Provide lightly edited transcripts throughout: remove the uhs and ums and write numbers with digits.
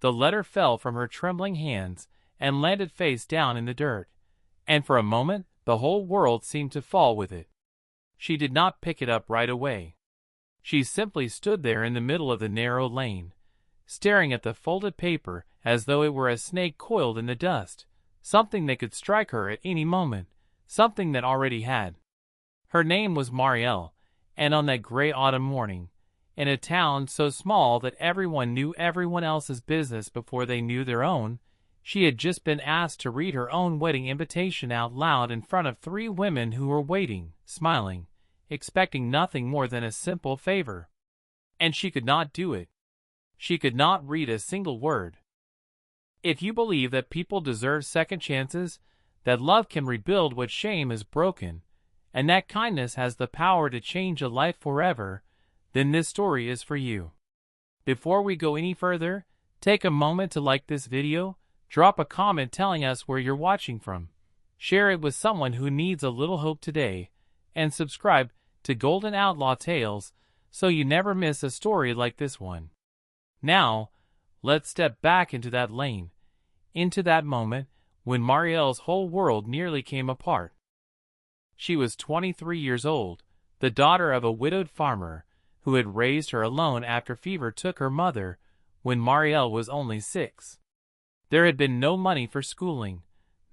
The letter fell from her trembling hands and landed face down in the dirt, and for a moment the whole world seemed to fall with it. She did not pick it up right away. She simply stood there in the middle of the narrow lane, staring at the folded paper as though it were a snake coiled in the dust, something that could strike her at any moment, something that already had. Her name was Marielle, and on that gray autumn morning, in a town so small that everyone knew everyone else's business before they knew their own, she had just been asked to read her own wedding invitation out loud in front of 3 women who were waiting, smiling, expecting nothing more than a simple favor. And she could not do it. She could not read a single word. If you believe that people deserve second chances, that love can rebuild what shame has broken, and that kindness has the power to change a life forever, then this story is for you. Before we go any further, take a moment to like this video, drop a comment telling us where you're watching from, share it with someone who needs a little hope today, and subscribe to Golden Outlaw Tales so you never miss a story like this one. Now, let's step back into that lane, into that moment when Marielle's whole world nearly came apart. She was 23 years old, the daughter of a widowed farmer who had raised her alone after fever took her mother when Marielle was only 6. There had been no money for schooling,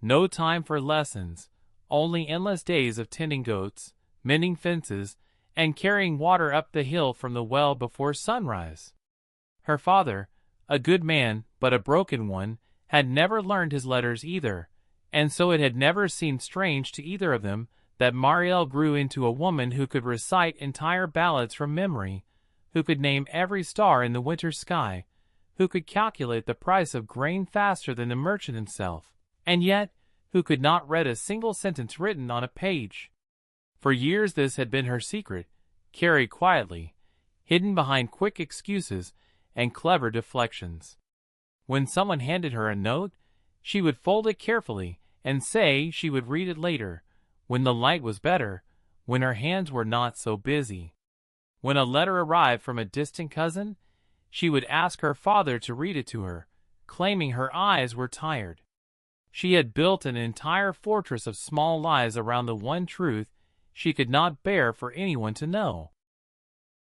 no time for lessons, only endless days of tending goats, mending fences, and carrying water up the hill from the well before sunrise. Her father, a good man but a broken one, had never learned his letters either, and so it had never seemed strange to either of them that Marielle grew into a woman who could recite entire ballads from memory, who could name every star in the winter sky, who could calculate the price of grain faster than the merchant himself, and yet who could not read a single sentence written on a page. For years this had been her secret, carried quietly, hidden behind quick excuses and clever deflections. When someone handed her a note, she would fold it carefully and say she would read it later, when the light was better, when her hands were not so busy. When a letter arrived from a distant cousin, she would ask her father to read it to her, claiming her eyes were tired. She had built an entire fortress of small lies around the one truth she could not bear for anyone to know.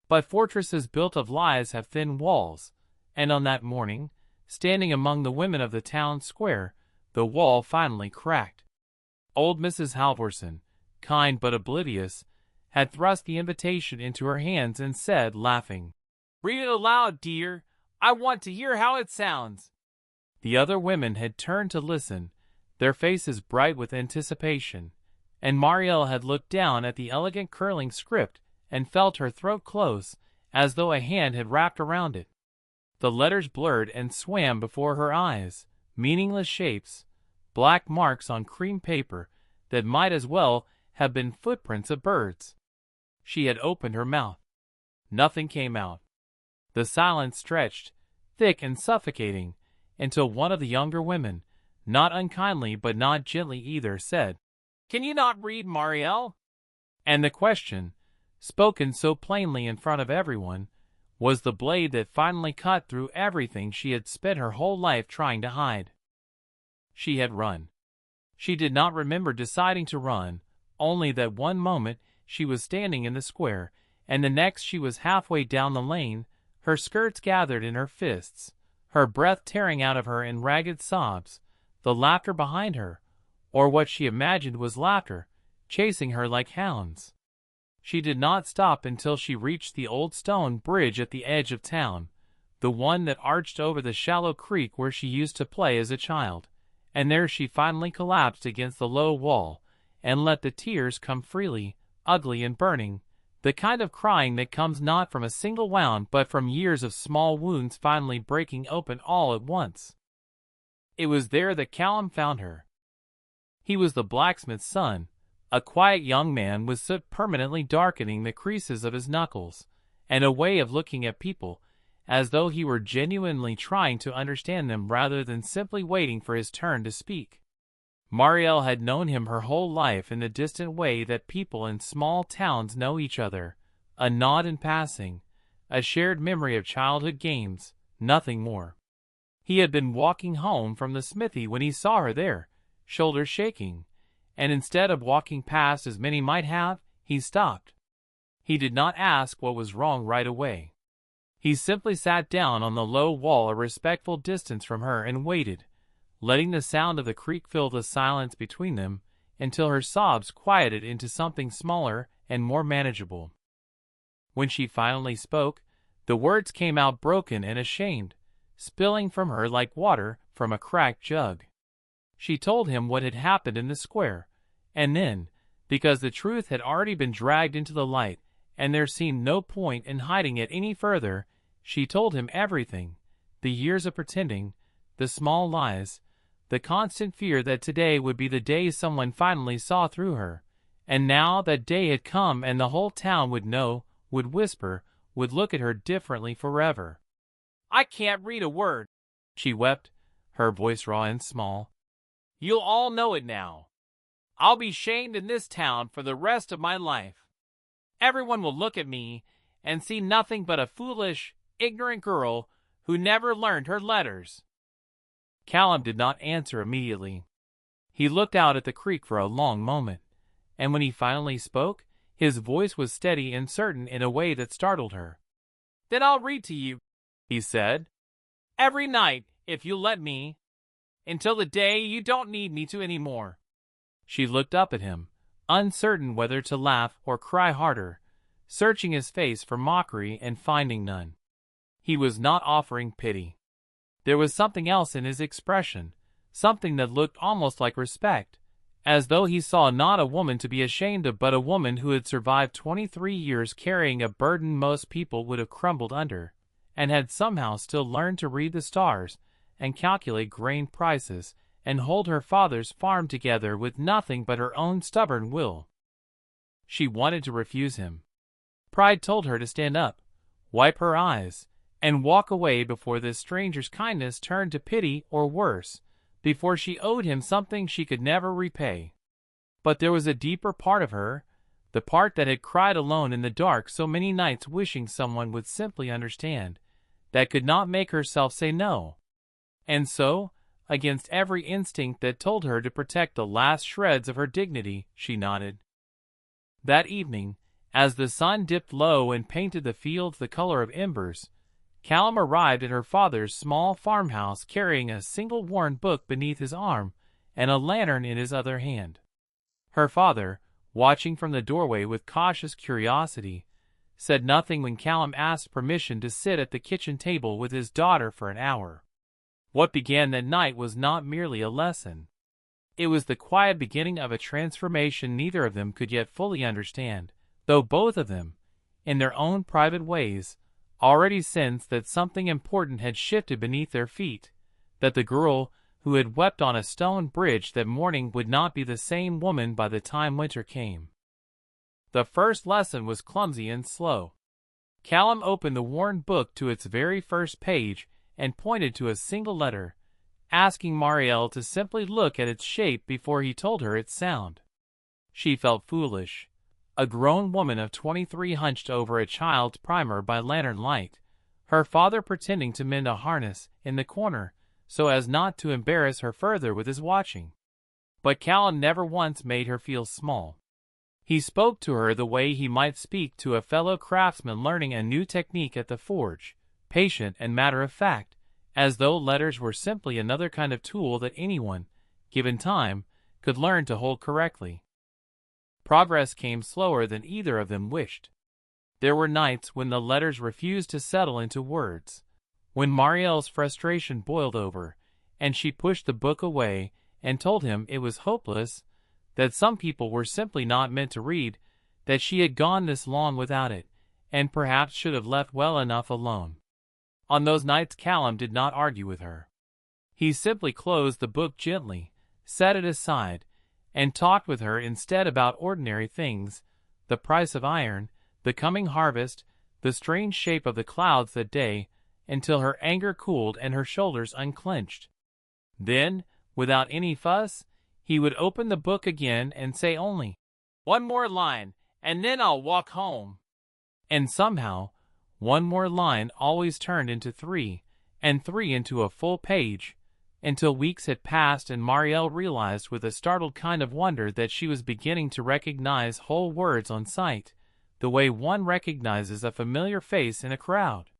But fortresses built of lies have thin walls, and on that morning, standing among the women of the town square, the wall finally cracked. Old Mrs. Halvorson, kind but oblivious, had thrust the invitation into her hands and said, laughing, "Read it aloud, dear. I want to hear how it sounds." The other women had turned to listen, their faces bright with anticipation, and Marielle had looked down at the elegant curling script and felt her throat close, as though a hand had wrapped around it. The letters blurred and swam before her eyes, meaningless shapes, black marks on cream paper that might as well have been footprints of birds. She had opened her mouth. Nothing came out. The silence stretched, thick and suffocating, until one of the younger women, not unkindly but not gently either, said, "Can you not read, Marielle?" And the question, spoken so plainly in front of everyone, was the blade that finally cut through everything she had spent her whole life trying to hide. She had run. She did not remember deciding to run, only that one moment she was standing in the square, and the next she was halfway down the lane, her skirts gathered in her fists, her breath tearing out of her in ragged sobs, the laughter behind her, or what she imagined was laughter, chasing her like hounds. She did not stop until she reached the old stone bridge at the edge of town, the one that arched over the shallow creek where she used to play as a child, and there she finally collapsed against the low wall and let the tears come freely, ugly and burning, the kind of crying that comes not from a single wound but from years of small wounds finally breaking open all at once. It was there that Callum found her. He was the blacksmith's son, a quiet young man with soot permanently darkening the creases of his knuckles, and a way of looking at people as though he were genuinely trying to understand them rather than simply waiting for his turn to speak. Marielle had known him her whole life in the distant way that people in small towns know each other, a nod in passing, a shared memory of childhood games, nothing more. He had been walking home from the smithy when he saw her there, shoulders shaking, and instead of walking past as many might have, he stopped. He did not ask what was wrong right away. He simply sat down on the low wall a respectful distance from her and waited, letting the sound of the creek fill the silence between them until her sobs quieted into something smaller and more manageable. When she finally spoke, the words came out broken and ashamed, spilling from her like water from a cracked jug. She told him what had happened in the square, and then, because the truth had already been dragged into the light, and there seemed no point in hiding it any further, she told him everything, the years of pretending, the small lies, the constant fear that today would be the day someone finally saw through her, and now that day had come and the whole town would know, would whisper, would look at her differently forever. "I can't read a word," she wept, her voice raw and small. "You'll all know it now. I'll be shamed in this town for the rest of my life. Everyone will look at me and see nothing but a foolish, ignorant girl who never learned her letters." Callum did not answer immediately. He looked out at the creek for a long moment, and when he finally spoke, his voice was steady and certain in a way that startled her. "Then I'll read to you," he said, "every night, if you'll let me, until the day you don't need me to any more." She looked up at him, uncertain whether to laugh or cry harder, searching his face for mockery and finding none. He was not offering pity. There was something else in his expression, something that looked almost like respect, as though he saw not a woman to be ashamed of but a woman who had survived 23 years carrying a burden most people would have crumbled under, and had somehow still learned to read the stars and calculate grain prices and hold her father's farm together with nothing but her own stubborn will. She wanted to refuse him. Pride told her to stand up, wipe her eyes, and walk away before this stranger's kindness turned to pity or worse, before she owed him something she could never repay. But there was a deeper part of her, the part that had cried alone in the dark so many nights wishing someone would simply understand, that could not make herself say no. And so, against every instinct that told her to protect the last shreds of her dignity, she nodded. That evening, as the sun dipped low and painted the fields the color of embers, Callum arrived at her father's small farmhouse carrying a single worn book beneath his arm and a lantern in his other hand. Her father, watching from the doorway with cautious curiosity, said nothing when Callum asked permission to sit at the kitchen table with his daughter for an hour. What began that night was not merely a lesson. It was the quiet beginning of a transformation neither of them could yet fully understand, though both of them, in their own private ways, already sensed that something important had shifted beneath their feet, that the girl who had wept on a stone bridge that morning would not be the same woman by the time winter came. The first lesson was clumsy and slow. Callum opened the worn book to its very first page and pointed to a single letter, asking Marielle to simply look at its shape before he told her its sound. She felt foolish. A grown woman of 23 hunched over a child's primer by lantern light, her father pretending to mend a harness in the corner so as not to embarrass her further with his watching. But Callum never once made her feel small. He spoke to her the way he might speak to a fellow craftsman learning a new technique at the forge, patient and matter-of-fact, as though letters were simply another kind of tool that anyone, given time, could learn to hold correctly. Progress came slower than either of them wished. There were nights when the letters refused to settle into words, when Marielle's frustration boiled over, and she pushed the book away and told him it was hopeless, that some people were simply not meant to read, that she had gone this long without it, and perhaps should have left well enough alone. On those nights Callum did not argue with her. He simply closed the book gently, set it aside, and talked with her instead about ordinary things, the price of iron, the coming harvest, the strange shape of the clouds that day, until her anger cooled and her shoulders unclenched. Then, without any fuss, he would open the book again and say only, "One more line, and then I'll walk home." And somehow, one more line always turned into 3, and 3 into a full page, until weeks had passed and Marielle realized with a startled kind of wonder that she was beginning to recognize whole words on sight, the way one recognizes a familiar face in a crowd.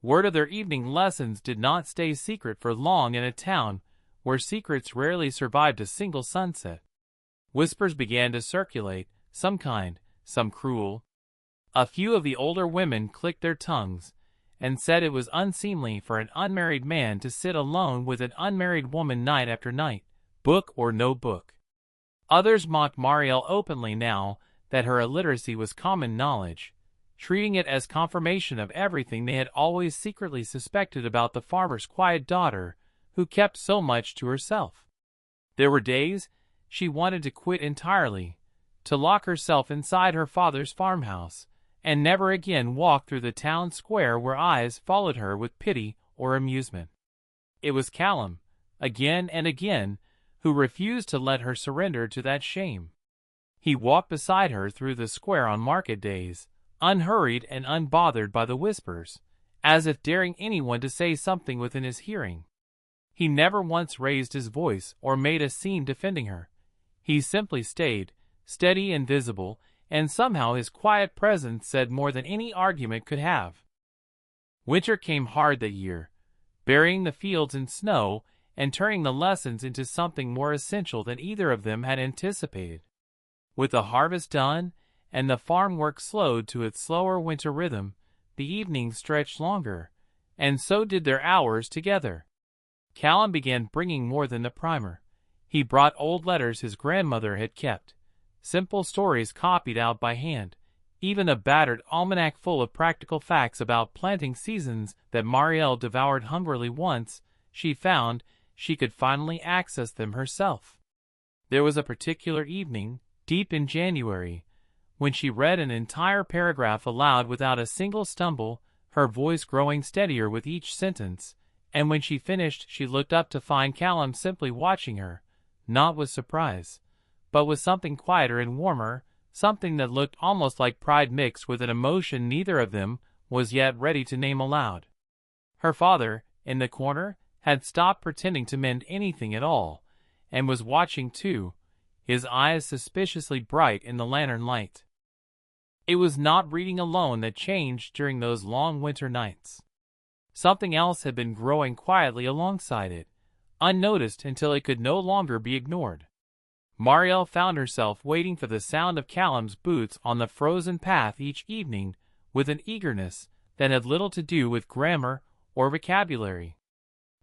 Word of their evening lessons did not stay secret for long in a town where secrets rarely survived a single sunset. Whispers began to circulate, some kind, some cruel. A few of the older women clicked their tongues and said it was unseemly for an unmarried man to sit alone with an unmarried woman night after night, book or no book. Others mocked Marielle openly now that her illiteracy was common knowledge, treating it as confirmation of everything they had always secretly suspected about the farmer's quiet daughter, who kept so much to herself. There were days she wanted to quit entirely, to lock herself inside her father's farmhouse, and never again walk through the town square where eyes followed her with pity or amusement. It was Callum, again and again, who refused to let her surrender to that shame. He walked beside her through the square on market days, unhurried and unbothered by the whispers, as if daring anyone to say something within his hearing. He never once raised his voice or made a scene defending her. He simply stayed, steady and visible, and somehow his quiet presence said more than any argument could have. Winter came hard that year, burying the fields in snow and turning the lessons into something more essential than either of them had anticipated. With the harvest done and the farm work slowed to its slower winter rhythm, the evenings stretched longer, and so did their hours together. Callum began bringing more than the primer. He brought old letters his grandmother had kept, simple stories copied out by hand, even a battered almanac full of practical facts about planting seasons that Marielle devoured hungrily once she found she could finally access them herself. There was a particular evening, deep in January, when she read an entire paragraph aloud without a single stumble, her voice growing steadier with each sentence, and when she finished she looked up to find Callum simply watching her, not with surprise, but with something quieter and warmer, something that looked almost like pride mixed with an emotion neither of them was yet ready to name aloud. Her father, in the corner, had stopped pretending to mend anything at all, and was watching too, his eyes suspiciously bright in the lantern light. It was not reading alone that changed during those long winter nights. Something else had been growing quietly alongside it, unnoticed until it could no longer be ignored. Marielle found herself waiting for the sound of Callum's boots on the frozen path each evening with an eagerness that had little to do with grammar or vocabulary.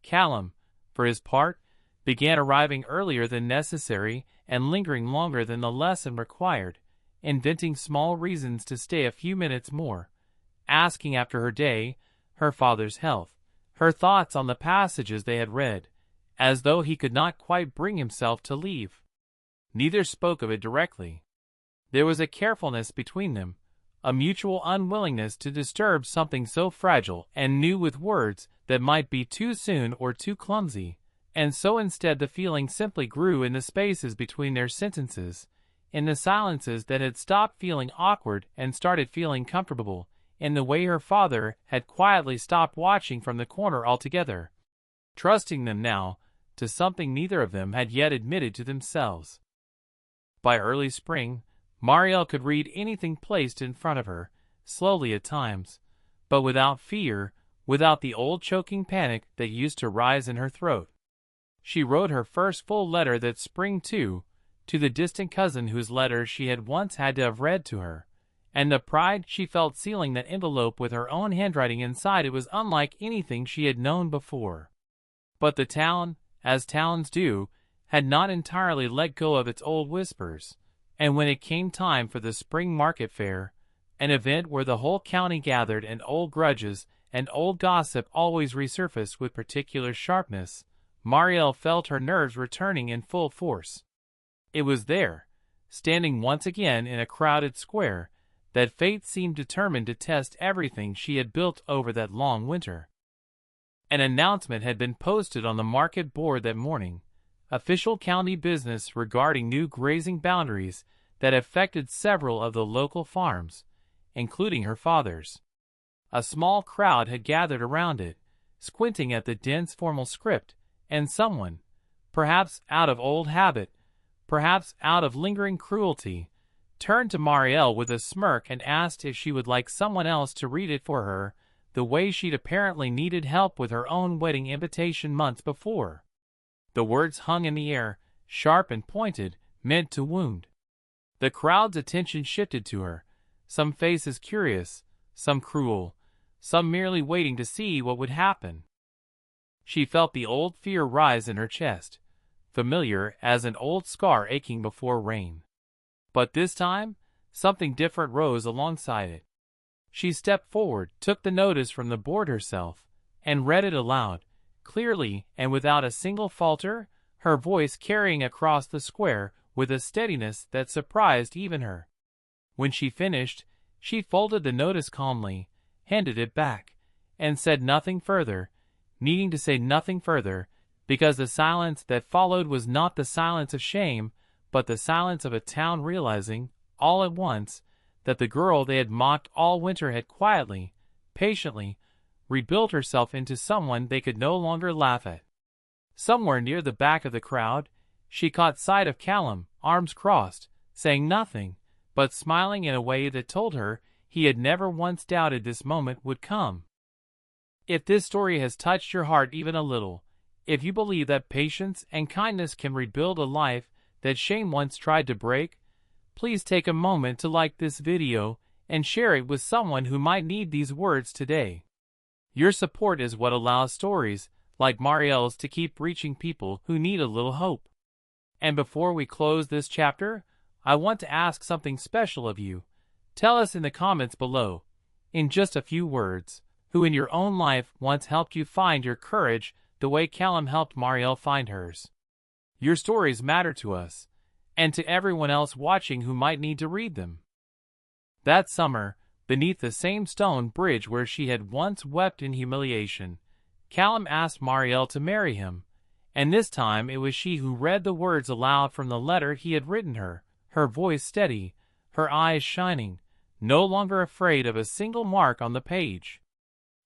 Callum, for his part, began arriving earlier than necessary and lingering longer than the lesson required, inventing small reasons to stay a few minutes more, asking after her day, her father's health, her thoughts on the passages they had read, as though he could not quite bring himself to leave. Neither spoke of it directly. There was a carefulness between them, a mutual unwillingness to disturb something so fragile and new with words that might be too soon or too clumsy, and so instead the feeling simply grew in the spaces between their sentences, in the silences that had stopped feeling awkward and started feeling comfortable, in the way her father had quietly stopped watching from the corner altogether, trusting them now to something neither of them had yet admitted to themselves. By early spring, Marielle could read anything placed in front of her, slowly at times, but without fear, without the old choking panic that used to rise in her throat. She wrote her first full letter that spring to the distant cousin whose letter she had once had to have read to her, and the pride she felt sealing that envelope with her own handwriting inside it was unlike anything she had known before. But the town, as towns do, had not entirely let go of its old whispers, and when it came time for the spring market fair, an event where the whole county gathered and old grudges and old gossip always resurfaced with particular sharpness, Marielle felt her nerves returning in full force. It was there, standing once again in a crowded square, that fate seemed determined to test everything she had built over that long winter. An announcement had been posted on the market board that morning, official county business regarding new grazing boundaries that affected several of the local farms, including her father's. A small crowd had gathered around it, squinting at the dense formal script, and someone, perhaps out of old habit, perhaps out of lingering cruelty, turned to Marielle with a smirk and asked if she would like someone else to read it for her, the way she'd apparently needed help with her own wedding invitation months before. The words hung in the air, sharp and pointed, meant to wound. The crowd's attention shifted to her, some faces curious, some cruel, some merely waiting to see what would happen. She felt the old fear rise in her chest, familiar as an old scar aching before rain. But this time, something different rose alongside it. She stepped forward, took the notice from the board herself, and read it aloud, clearly and without a single falter, her voice carrying across the square with a steadiness that surprised even her. When she finished, she folded the notice calmly, handed it back, and said nothing further, needing to say nothing further, because the silence that followed was not the silence of shame, but the silence of a town realizing, all at once, that the girl they had mocked all winter had quietly, patiently, rebuilt herself into someone they could no longer laugh at. Somewhere near the back of the crowd, she caught sight of Callum, arms crossed, saying nothing, but smiling in a way that told her he had never once doubted this moment would come. If this story has touched your heart even a little, if you believe that patience and kindness can rebuild a life that shame once tried to break, please take a moment to like this video and share it with someone who might need these words today. Your support is what allows stories like Marielle's to keep reaching people who need a little hope. And before we close this chapter, I want to ask something special of you. Tell us in the comments below, in just a few words, who in your own life once helped you find your courage the way Callum helped Marielle find hers. Your stories matter to us, and to everyone else watching who might need to read them. That summer, beneath the same stone bridge where she had once wept in humiliation, Callum asked Marielle to marry him, and this time it was she who read the words aloud from the letter he had written her, her voice steady, her eyes shining, no longer afraid of a single mark on the page.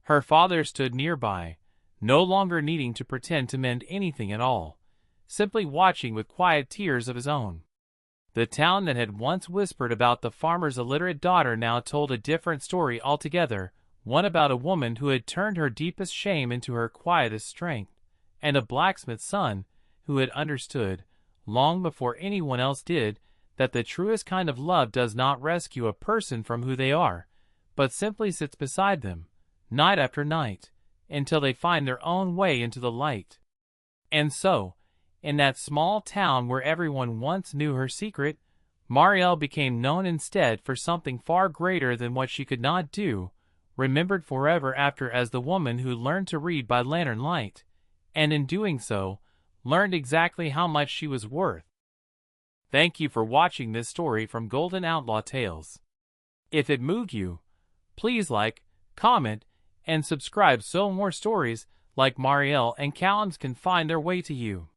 Her father stood nearby, no longer needing to pretend to mend anything at all, simply watching with quiet tears of his own. The town that had once whispered about the farmer's illiterate daughter now told a different story altogether, one about a woman who had turned her deepest shame into her quietest strength, and a blacksmith's son who had understood, long before anyone else did, that the truest kind of love does not rescue a person from who they are, but simply sits beside them, night after night, until they find their own way into the light. And so, in that small town where everyone once knew her secret, Marielle became known instead for something far greater than what she could not do, remembered forever after as the woman who learned to read by lantern light, and in doing so, learned exactly how much she was worth. Thank you for watching this story from Golden Outlaw Tales. If it moved you, please like, comment, and subscribe so more stories like Marielle and Callum's can find their way to you.